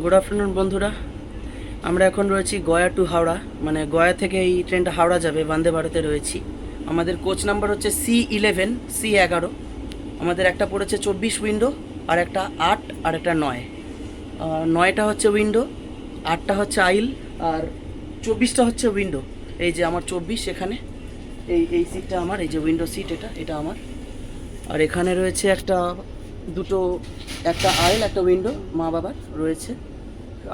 Good afternoon বন্ধুরা। আমরা এখন রয়েছি গয়া টু হাওড়া, মানে গয়া থেকে এই ট্রেনটা হাওড়া যাবে, বন্দে ভারতে রয়েছি। আমাদের কোচ নাম্বার হচ্ছে C11 C11। আমাদের একটা পড়েছে 24 উইন্ডো, আর একটা 8 আর একটা 9। 9টা হচ্ছে উইন্ডো, 8টা হচ্ছে আইল, আর 24টা হচ্ছে উইন্ডো। এই যে আমার 24 এখানে, এই সিটটা আমার, এই যে উইন্ডো সিট, এটা আমার। আর এখানে রয়েছে দুটো, একটা আইল একটা উইন্ডো মা বাবার রয়েছে।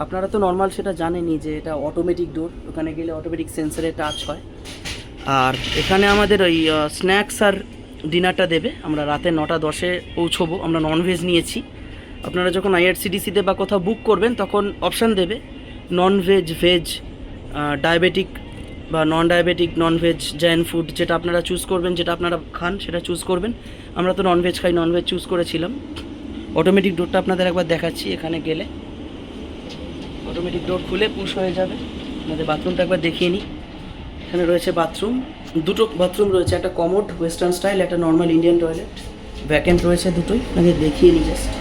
আপনারা তো নর্মাল সেটা জানেনই যে এটা অটোমেটিক ডোর, ওখানে গেলে অটোমেটিক সেন্সারে টাচ হয়। আর এখানে আমাদের ওই স্ন্যাক্স আর ডিনারটা দেবে। আমরা রাতে 9টা 10-এ পৌঁছবো। আমরা ননভেজ নিয়েছি। আপনারা যখন IRCTC-তে বা কোথাও বুক করবেন তখন অপশান দেবে ননভেজ, ভেজ, ডায়াবেটিক বা নন ডায়াবেটিক, ননভেজ, জৈন ফুড, যেটা আপনারা চুজ করবেন, যেটা আপনারা খান সেটা চুজ করবেন। আমরা তো ননভেজ খাই, ননভেজ চুজ করেছিলাম। অটোমেটিক ডোরটা আপনাদের একবার দেখাচ্ছি। এখানে গেলে অটোমেটিক ডোর খুলে পুশ হয়ে যাবে। আমাদের বাথরুমটা একবার দেখিয়ে নিই। এখানে রয়েছে বাথরুম, দুটো বাথরুম রয়েছে, একটা কমোড ওয়েস্টার্ন স্টাইল, একটা নর্মাল ইন্ডিয়ান টয়লেট। ভ্যাকেন্ট রয়েছে দুটোই, আপনাদের দেখিয়ে নিই জাস্ট।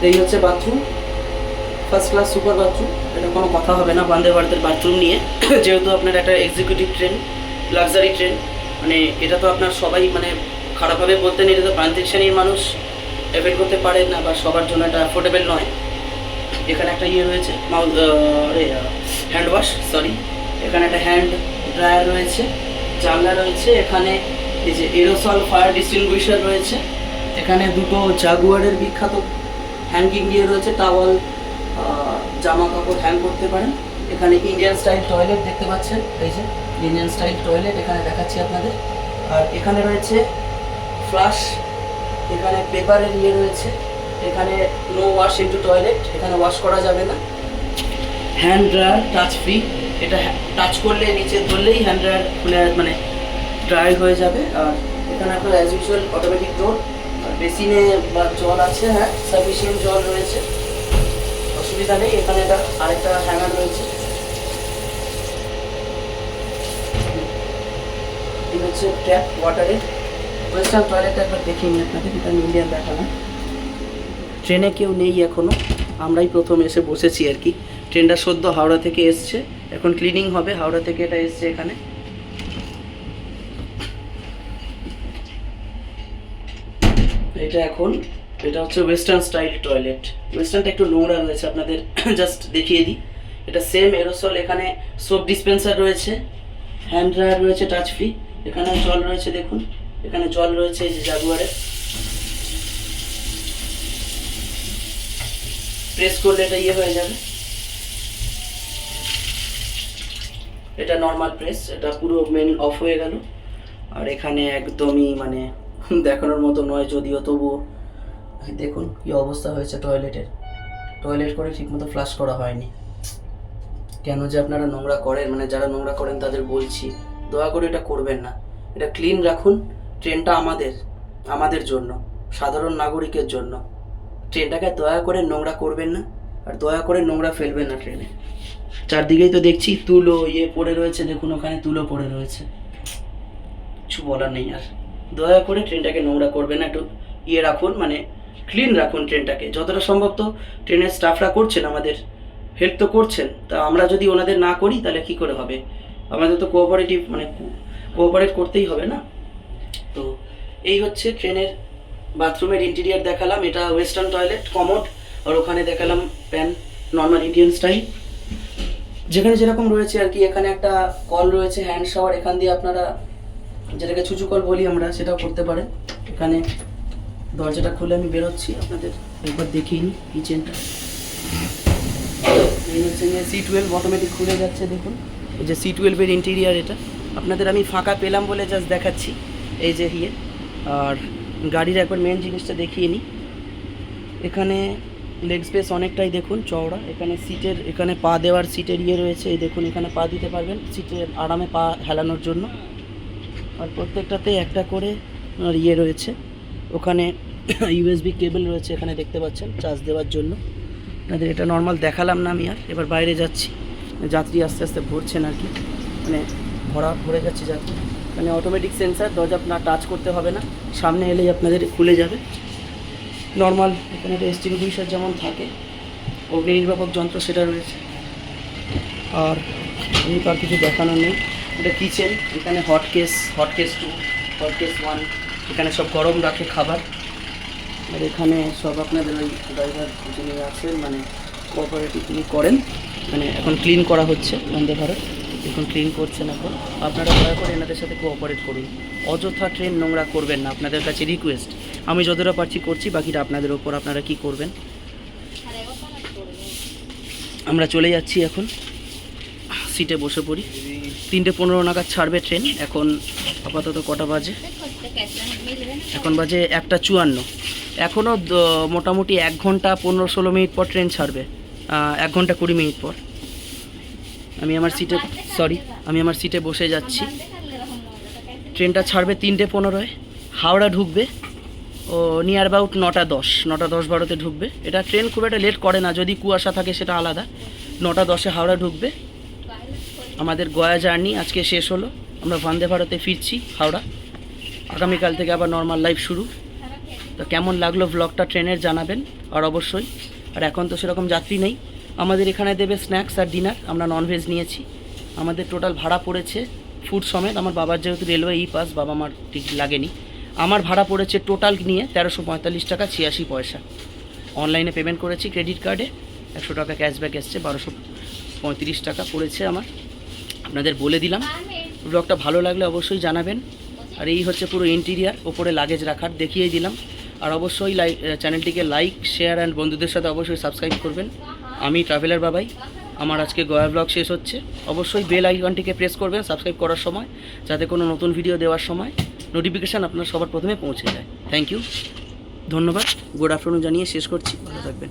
এই হচ্ছে bathroom, first class super bathroom. এটা কোনো কথা হবে না বন্দে ভারতের বাথরুম নিয়ে। যেহেতু আপনার একটা এক্সিকিউটিভ ট্রেন, লাক্সারি ট্রেন, মানে এটা তো আপনার সবাই, মানে খারাপভাবে বলতে নেই, এটা তো প্রান্তিক শ্রেণীর মানুষ অ্যাভয়েড করতে পারে না, বা সবার জন্য এটা অ্যাফোর্ডেবল নয়। এখানে একটা ইয়ে রয়েছে, হ্যান্ড ওয়াশ, সরি, এখানে একটা হ্যান্ড ড্রায়ার রয়েছে, জানলা রয়েছে, এখানে এই যে এরোসল ফায়ার ডিস্টিংগুইশার রয়েছে, এখানে দুটো জাগুয়ারের বিখ্যাত হ্যাঙ্গিং দিয়ে রয়েছে, টাওয়াল, জামা কাপড় হ্যাং করতে পারেন। এখানে ইন্ডিয়ান স্টাইল টয়লেট দেখতে পাচ্ছেন, এই যে ইন্ডিয়ান স্টাইল টয়লেট এখানে দেখাচ্ছি আপনাদের। আর এখানে রয়েছে ফ্লাশ, এখানে পেপারের ইয়ে রয়েছে, এখানে নো ওয়াশ ইনটু টয়লেট, এখানে ওয়াশ করা যাবে না। হ্যান্ড ড্রায়ার টাচ ফ্রি, এটা টাচ করলে নিচে ধরলেই হ্যান্ড ড্রায়ার খুলে, মানে ড্রাই হয়ে যাবে। আর এখানে আপনার অ্যাজ ইউজুয়াল অটোমেটিক ডোর। আর বেসিনে বা জল আছে, হ্যাঁ সাফিসিয়েন্ট জল রয়েছে, অসুবিধা নেই। এখানে একটা আরেকটা হ্যাঙ্গার রয়েছে। এই হচ্ছে ট্যাপ ওয়াটারের। ওয়েস্টার্ন টয়লেটটা একবার দেখিয়ে নিই আপনাদের, এটা ইন্ডিয়ান দেখানো। ট্রেনে কেউ নেই এখনও, আমরাই প্রথম এসে বসেছি আর কি। ট্রেনটা সদ্য হাওড়া থেকে এসছে, এখন ক্লিনিং হবে। হাওড়া থেকে এটা এসছে এখানে। এটা হচ্ছে ওয়েস্টার্ন স্টাইল টয়লেট। ওয়েস্টার্নটা একটু নোংরা রয়েছে, আপনাদের জাস্ট দেখিয়ে দিই। এটা সেম এরোসল, এখানে সোপ ডিসপেন্সার রয়েছে, হ্যান্ড ড্রায়ার রয়েছে টাচ ফ্রি, এখানে জল রয়েছে, দেখুন এখানে জল রয়েছে, এই যে জাগুয়ারের। প্রেস করলে এটা ইয়ে হয়ে যাবে, এটা নর্মাল প্রেস, এটা পুরো মেন অফ হয়ে গেল। আর এখানে একদমই মানে দেখানোর মতো নয়, যদিও তবুও দেখুন কি অবস্থা হয়েছে টয়লেটের। টয়লেট করে ঠিকমতো ফ্লাশ করা হয়নি। কেন যে আপনারা নোংরা করেন, মানে যারা নোংরা করেন তাদের বলছি, দয়া করে এটা করবেন না। এটা ক্লিন রাখুন। ট্রেনটা আমাদের জন্য, সাধারণ নাগরিকের জন্য। ট্রেনটাকে দয়া করে নোংরা করবেন না, আর দয়া করে নোংরা ফেলবেন না ট্রেনে। চারদিকেই তো দেখছি তুলো ইয়ে পড়ে রয়েছে, দেখুন ওখানে তুলো পড়ে রয়েছে, কিছু বলার নেই। আর দয়া করে ট্রেনটাকে নোংরা করবেন না, একটু ইয়ে রাখুন, মানে ক্লিন রাখুন ট্রেনটাকে যতটা সম্ভব। তো ট্রেনের স্টাফরা করছেন, আমাদের হেল্প তো করছেন, তা আমরা যদি ওনাদের না করি তাহলে কী করে হবে? আমাদের তো কোঅপারেট করতেই হবে না। তো এই হচ্ছে ট্রেনের বাথরুমের ইন্টেরিয়ার দেখালাম। এটা ওয়েস্টার্ন টয়লেট কমোড, আর ওখানে দেখালাম প্যান, নর্মাল ইন্ডিয়ান স্টাইল, যেখানে যেরকম রয়েছে আর কি। এখানে একটা কল রয়েছে, হ্যান্ড শাওয়ার, এখান দিয়ে আপনারা যেটাকে ছুঁচু কল বলি আমরা, সেটাও করতে পারেন। এখানে দরজাটা খুলে আমি বেরোচ্ছি, আপনাদের একবার দেখিয়ে নিই কিচেনটা। এই হচ্ছে C12 অটোমেটিক খুলে যাচ্ছে, দেখুন এই যে C12-এর ইন্টেরিয়ার। এটা আপনাদের আমি ফাঁকা পেলাম বলে জাস্ট দেখাচ্ছি, এই যে হিয়ে। আর গাড়ির একবার মেন জিনিসটা দেখিয়ে নিই। এখানে লেগ স্পেস অনেকটাই দেখুন চওড়া। এখানে সিটের, এখানে পা দেওয়ার সিটের ইয়ে রয়েছে, এই দেখুন এখানে পা দিতে পারবেন সিটের আরামে পা হেলানোর জন্য। আর প্রত্যেকটাতে একটা করে আর ইয়ে রয়েছে, ওখানে USB কেবল রয়েছে, এখানে দেখতে পাচ্ছেন চার্জ দেওয়ার জন্য। আপনাদের এটা নর্মাল দেখালাম না আমি। আর এবার বাইরে যাচ্ছি, যাত্রী আস্তে আস্তে ভরছেন আর কি, মানে ভরে যাচ্ছে যাত্রী। মানে অটোমেটিক সেন্সার, দরজা আপনার টাচ করতে হবে না, সামনে এলেই আপনাদের খুলে যাবে। নর্মাল এখানে একটা এক্সটিংগুইশার যেমন থাকে, অগ্নি নির্বাপক যন্ত্র সেটা রয়েছে। আর এমনি তো আর কিছু দেখানোর নেই। এটা কিচেন, এখানে হটকেস 2, হটকেস 1, এখানে সব গরম রাখে খাবার। আর এখানে সব আপনাদের ওই ড্রাইভার যিনি আছেন মানে কোঅপারেটিভ তিনি করেন, মানে এখন ক্লিন করা হচ্ছে বন্দে ভারত, এখন ক্লিন করছেন। এখন আপনারা দয়া করে এনাদের সাথে কোঅপারেট করুন, অযথা ট্রেন নোংরা করবেন না, আপনাদের কাছে রিকোয়েস্ট। আমি যতটা পারছি করছি, বাকিটা আপনাদের ওপর, আপনারা কি করবেন। আমরা চলে যাচ্ছি এখন, সিটে বসে পড়ি। 3:15 নাগাদ ছাড়বে ট্রেন। এখন আপাতত কটা বাজে? এখন বাজে 1:54। এখনও মোটামুটি 1 ঘন্টা 15-16 মিনিট পর ট্রেন ছাড়বে, 1 ঘন্টা 20 মিনিট পর। আমি আমার সিটে বসে যাচ্ছি। ট্রেনটা ছাড়বে 3:15-য়, হাওড়া ঢুকবে ও নিয়ার অ্যাবাউট 9:10 ঢুকবে। এটা ট্রেন খুব একটা লেট করে না, যদি কুয়াশা থাকে সেটা আলাদা। 9:10-এ হাওড়া ঢুকবে। আমাদের গয়া জার্নি আজকে শেষ হলো, আমরা বন্দে ভারতে ফিরছি হাওড়া। আগামীকাল থেকে আবার নর্মাল লাইফ শুরু। তো কেমন লাগলো ভ্লগটা ট্রেনের জানাবেন। আর অবশ্যই, আর এখন তো সেরকম যাত্রী নেই, আমাদের এখানে দেবে স্ন্যাক্স আর ডিনার। আমরা ননভেজ নিয়েছি। আমাদের টোটাল ভাড়া পড়েছে ফুড সমেত, আমার বাবার যেহেতু রেলওয়ে পাস, বাবা মার ঠিক লাগেনি, আমার ভাড়া পড়েছে টোটাল নিয়ে 1345 টাকা 86 পয়সা। অনলাইনে পেমেন্ট করেছি ক্রেডিট কার্ডে, 100 টাকা ক্যাশব্যাক এসছে, 1235 টাকা পড়েছে আমার। আপনাদের বলে দিলাম। ব্লগটা ভালো লাগলে অবশ্যই জানাবেন। আর এই হচ্ছে পুরো ইন্টিরিয়ার, ওপরে লাগেজ রাখার দেখিয়ে দিলাম। আর অবশ্যই চ্যানেলটিকে লাইক, শেয়ার অ্যান্ড বন্ধুদের সাথে অবশ্যই সাবস্ক্রাইব করবেন। আমি ট্রাভেলার বাবাই, আমার আজকে গয়া ব্লগ শেষ হচ্ছে। অবশ্যই বেল আইকনটিকে প্রেস করবেন সাবস্ক্রাইব করার সময়, যাতে কোনো নতুন ভিডিও দেওয়ার সময় নোটিফিকেশান আপনার সবার প্রথমে পৌঁছে যায়। থ্যাংক ইউ, ধন্যবাদ। গুড আফটারনুন জানিয়ে শেষ করছি, ভালো থাকবেন।